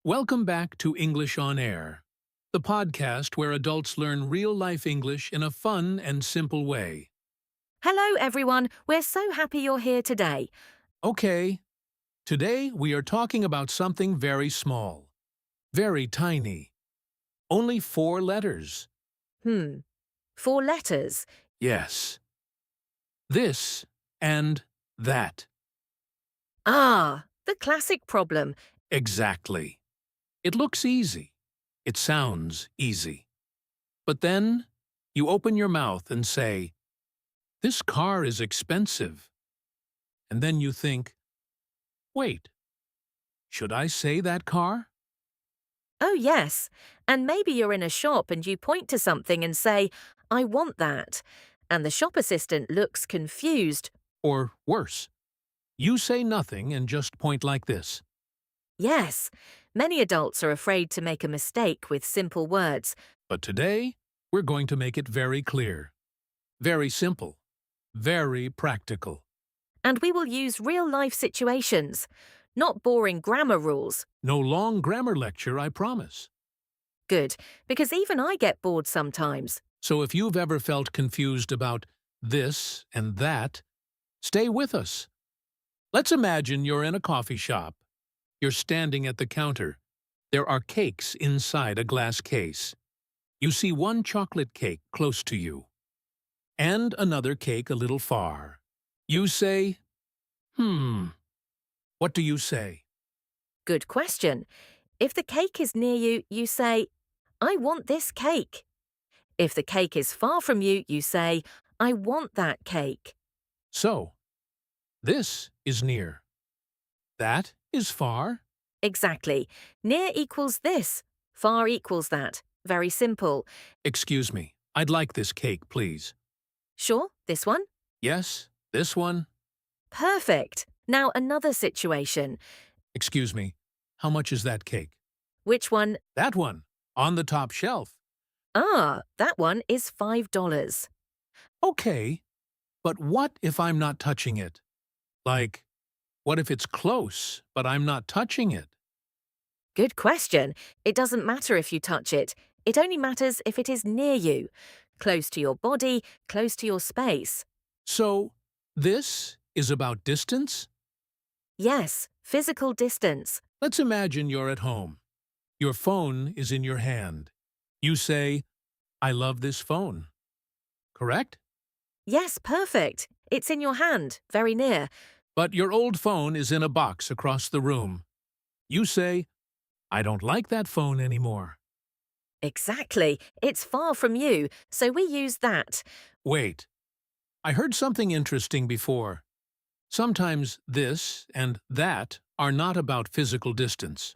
Welcome back to English on Air, the podcast where adults learn real-life English in a fun and simple way. Hello, everyone. We're so happy you're here today. Okay, today we are talking about something very small, very tiny. Only 4 letters. Hmm. 4 letters. Yes. This and that. The classic problem. Exactly. It looks easy. It sounds easy. But then you open your mouth and say, "This car is expensive." And then you think, "Wait, should I say that car?" Oh, yes. And maybe you're in a shop and you point to something and say, I want that. And the shop assistant looks confused. Or worse, you say nothing and just point like this. Yes. Many adults are afraid to make a mistake with simple words. But today, we're going to make it very clear, very simple, very practical. And we will use real life situations, not boring grammar rules. No long grammar lecture, I promise. Good, because even I get bored sometimes. So if you've ever felt confused about this and that, stay with us. Let's imagine you're in a coffee shop. You're standing at the counter. There are cakes inside a glass case. You see one chocolate cake close to you, and another cake a little far. You say, What do you say? Good question. If the cake is near you, you say, I want this cake. If the cake is far from you, you say, I want that cake. So, this is near. That is far. Exactly. Near equals this. Far equals that. Very simple. Excuse me, I'd like this cake, please. Sure, this one? Yes, this one. Perfect. Now another situation. Excuse me, how much is that cake? Which one? That one, on the top shelf. That one is $5. Okay, but what if I'm not touching it? Like, what if it's close, but I'm not touching it? Good question. It doesn't matter if you touch it. It only matters if it is near you. Close to your body, close to your space. So, this is about distance? Yes, physical distance. Let's imagine you're at home. Your phone is in your hand. You say, I love this phone. Correct? Yes, perfect. It's in your hand, very near. But your old phone is in a box across the room. You say, I don't like that phone anymore. Exactly. It's far from you, so we use that. Wait, I heard something interesting before. Sometimes this and that are not about physical distance.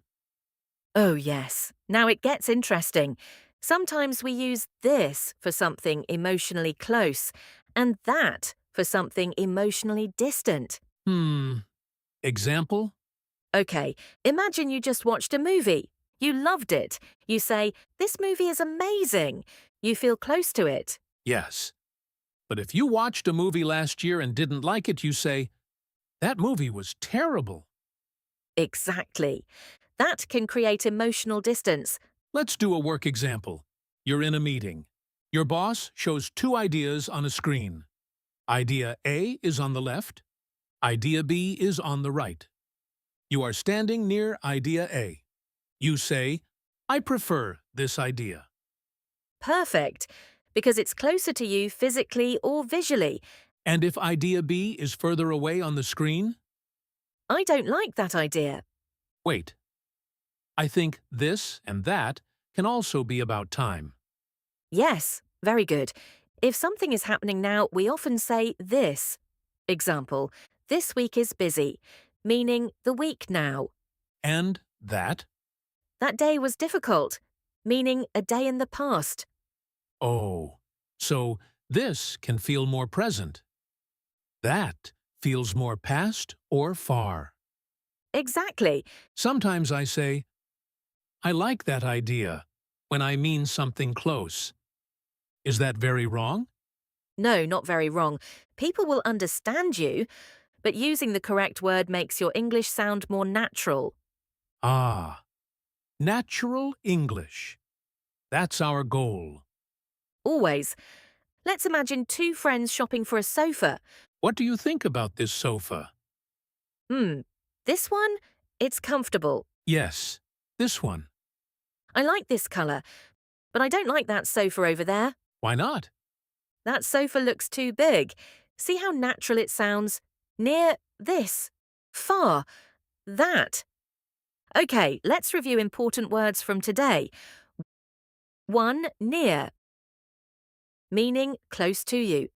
Oh, yes. Now it gets interesting. Sometimes we use this for something emotionally close, and that for something emotionally distant. Example? Okay, imagine you just watched a movie. You loved it. You say, This movie is amazing. You feel close to it. Yes. But if you watched a movie last year and didn't like it, you say, that movie was terrible. Exactly. That can create emotional distance. Let's do a work example. You're in a meeting. Your boss shows 2 ideas on a screen. Idea A is on the left. Idea B is on the right. You are standing near idea A. You say, I prefer this idea. Perfect, because it's closer to you physically or visually. And if idea B is further away on the screen? I don't like that idea. Wait. I think this and that can also be about time. Yes, very good. If something is happening now, we often say this. Example, this week is busy, meaning the week now. And that? That day was difficult, meaning a day in the past. Oh, so this can feel more present. That feels more past or far. Exactly. Sometimes I say, I like that idea, when I mean something close. Is that very wrong? No, not very wrong. People will understand you, but using the correct word makes your English sound more natural. Ah, Natural English. That's our goal. Always. Let's imagine two friends shopping for a sofa. What do you think about this sofa? This one? It's comfortable. Yes, this one. I like this colour, but I don't like that sofa over there. Why not? That sofa looks too big. See how natural it sounds? Near this. Far. That. Okay, let's review important words from today. 1. Near. Meaning close to you.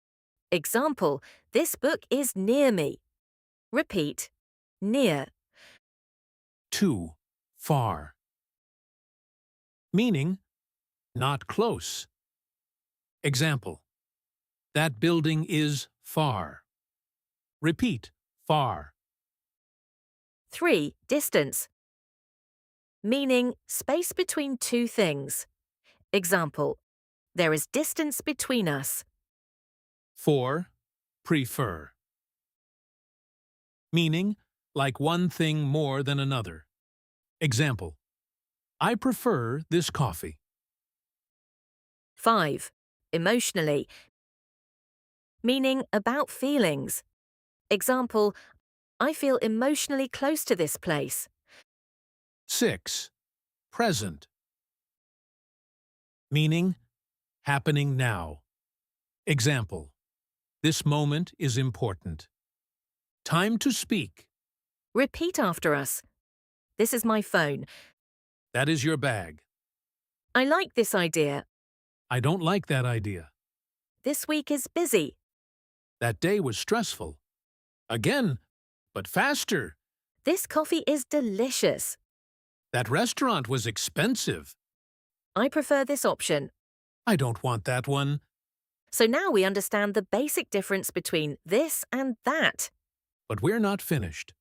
Example, this book is near me. Repeat, near. 2. Far. Meaning not close. Example, that building is far. Repeat, far. 3. Distance. Meaning space between two things. Example, there is distance between us. 4. Prefer. Meaning like one thing more than another. Example, I prefer this coffee. 5. Emotionally. Meaning about feelings. Example, I feel emotionally close to this place. 6. Present. Meaning happening now. Example, this moment is important. Time to speak. Repeat after us. This is my phone. That is your bag. I like this idea. I don't like that idea. This week is busy. That day was stressful. Again, but faster. This coffee is delicious. That restaurant was expensive. I prefer this option. I don't want that one. So now we understand the basic difference between this and that. But we're not finished.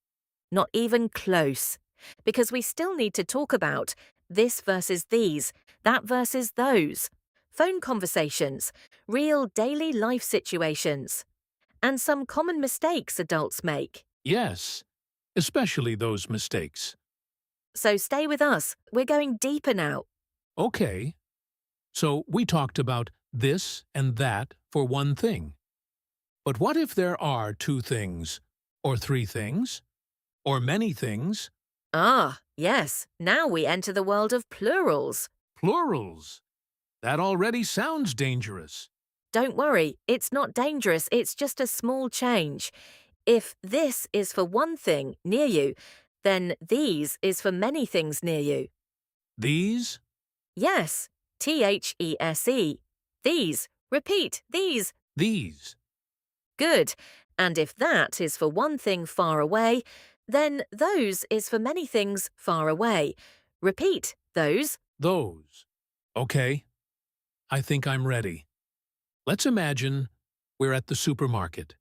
Not even close. Because we still need to talk about this versus these, that versus those, phone conversations, real daily life situations, and some common mistakes adults make. Yes, especially those mistakes. So stay with us. We're going deeper now. Okay. So we talked about this and that for one thing. But what if there are two things, or three things, or many things? Ah, yes. Now we enter the world of plurals. Plurals. That already sounds dangerous. Don't worry, it's not dangerous, it's just a small change. If this is for one thing near you, then these is for many things near you. These? Yes, THESE. These. Repeat, these. These. Good. And if that is for one thing far away, then those is for many things far away. Repeat, those. Those. Okay. I think I'm ready. Let's imagine we're at the supermarket.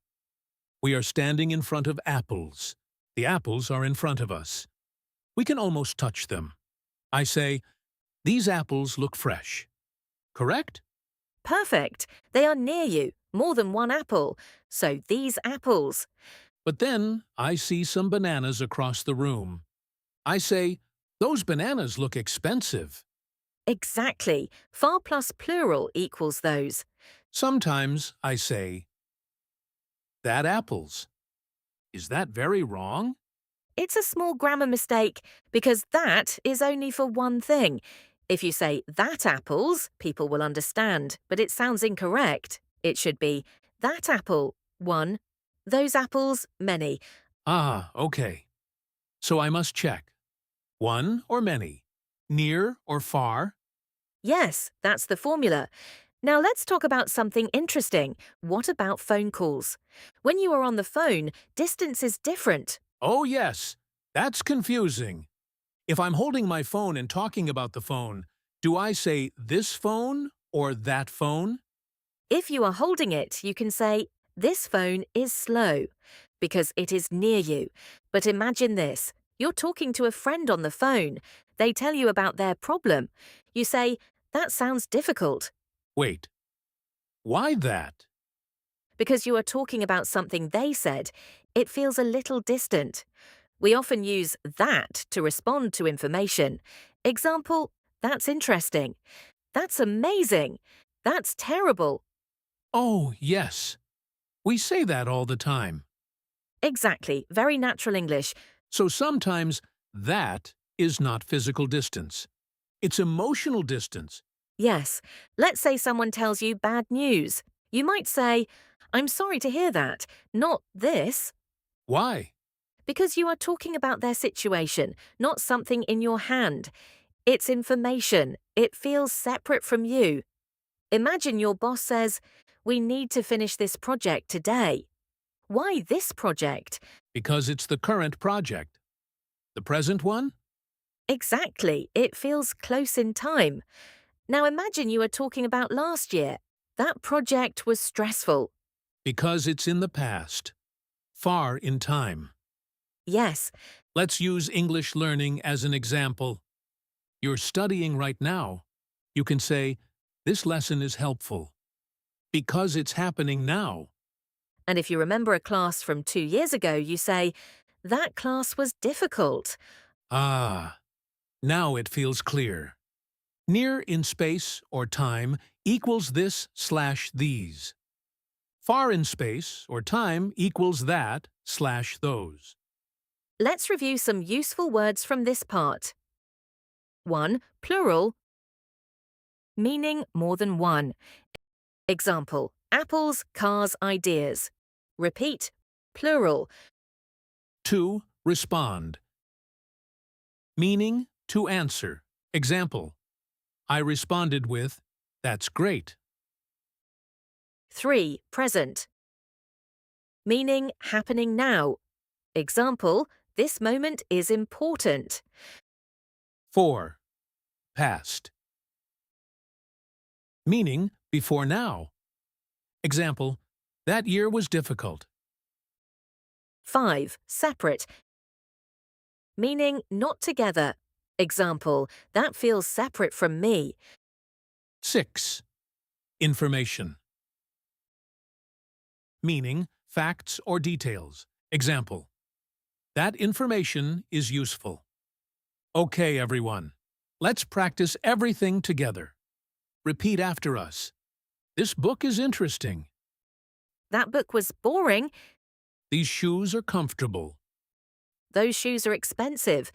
We are standing in front of apples. The apples are in front of us. We can almost touch them. I say, these apples look fresh. Correct? Perfect. They are near you, more than one apple. So these apples. But then I see some bananas across the room. I say, those bananas look expensive. Exactly. Far plus plural equals those. Sometimes I say, that apples. Is that very wrong? It's a small grammar mistake because that is only for one thing. If you say that apples, people will understand, but it sounds incorrect. It should be that apple, one, those apples, many. Ah, okay. So I must check. One or many? Near or far? Yes, that's the formula. Now let's talk about something interesting. What about phone calls? When you are on the phone, distance is different. Oh, yes. That's confusing. If I'm holding my phone and talking about the phone, do I say this phone or that phone? If you are holding it, you can say, this phone is slow, because it is near you. But imagine this. You're talking to a friend on the phone. They tell you about their problem. You say, that sounds difficult. Wait. Why that? Because you are talking about something they said, it feels a little distant. We often use that to respond to information. Example, that's interesting. That's amazing. That's terrible. Oh, yes. We say that all the time. Exactly, very natural English. So sometimes that is not physical distance. It's emotional distance. Yes, let's say someone tells you bad news. You might say, I'm sorry to hear that, not this, Why? because you are talking about their situation, not something in your hand. It's information. It feels separate from you. Imagine your boss says, we need to finish this project today. Why this project? Because it's the current project. The present one? Exactly, it feels close in time. Now imagine you are talking about last year. That project was stressful. Because it's in the past. Far in time. Yes, Let's use English learning as an example. You're studying right now. You can say, this lesson is helpful. Because it's happening now. and if you remember a class from 2 years ago, you say, that class was difficult. Ah, now it feels clear. Near in space or time equals this/these. Far in space or time equals that/those. Let's review some useful words from this part. 1. Plural, meaning more than one. Example, apples, cars, ideas. Repeat, plural. 2. Respond. Meaning to answer. Example, I responded with, that's great. 3. Present, meaning happening now. Example, this moment is important. 4. Past. Meaning before now. Example, that year was difficult. 5. Separate, meaning not together. Example, that feels separate from me. 6. Information. Meaning facts or details. Example, that information is useful. Okay, everyone. Let's practice everything together. Repeat after us. This book is interesting. That book was boring. These shoes are comfortable. Those shoes are expensive.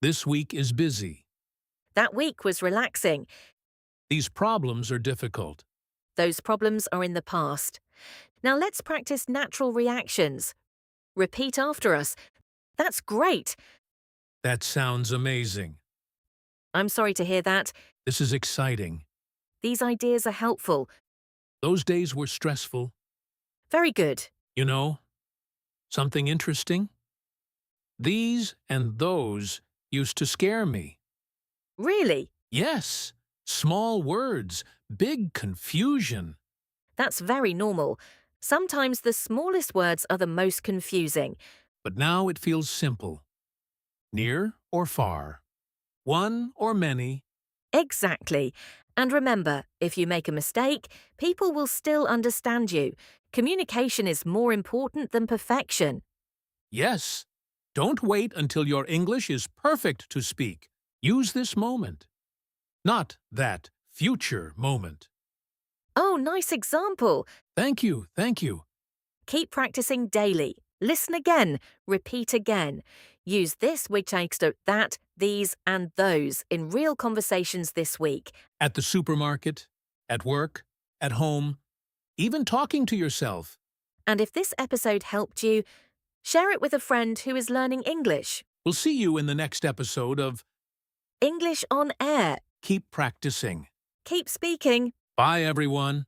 This week is busy. That week was relaxing. These problems are difficult. Those problems are in the past. Now let's practice natural reactions. Repeat after us. That's great. That sounds amazing. I'm sorry to hear that. This is exciting. These ideas are helpful. Those days were stressful. Very good. You know, something interesting? These and those used to scare me. Really? Yes, small words, big confusion. That's very normal. Sometimes the smallest words are the most confusing. But now it feels simple. Near or far. One or many. Exactly. And remember, if you make a mistake, people will still understand you. Communication is more important than perfection. Yes. Don't wait until your English is perfect to speak. Use this moment. Not that future moment. Oh, nice example. Thank you, thank you. Keep practicing daily. Listen again. Repeat again. Use this which takes to that, these, and those in real conversations this week. At the supermarket, at work, at home, even talking to yourself. And if this episode helped you, share it with a friend who is learning English. We'll see you in the next episode of English on Air. Keep Practicing. Keep speaking. Bye, everyone.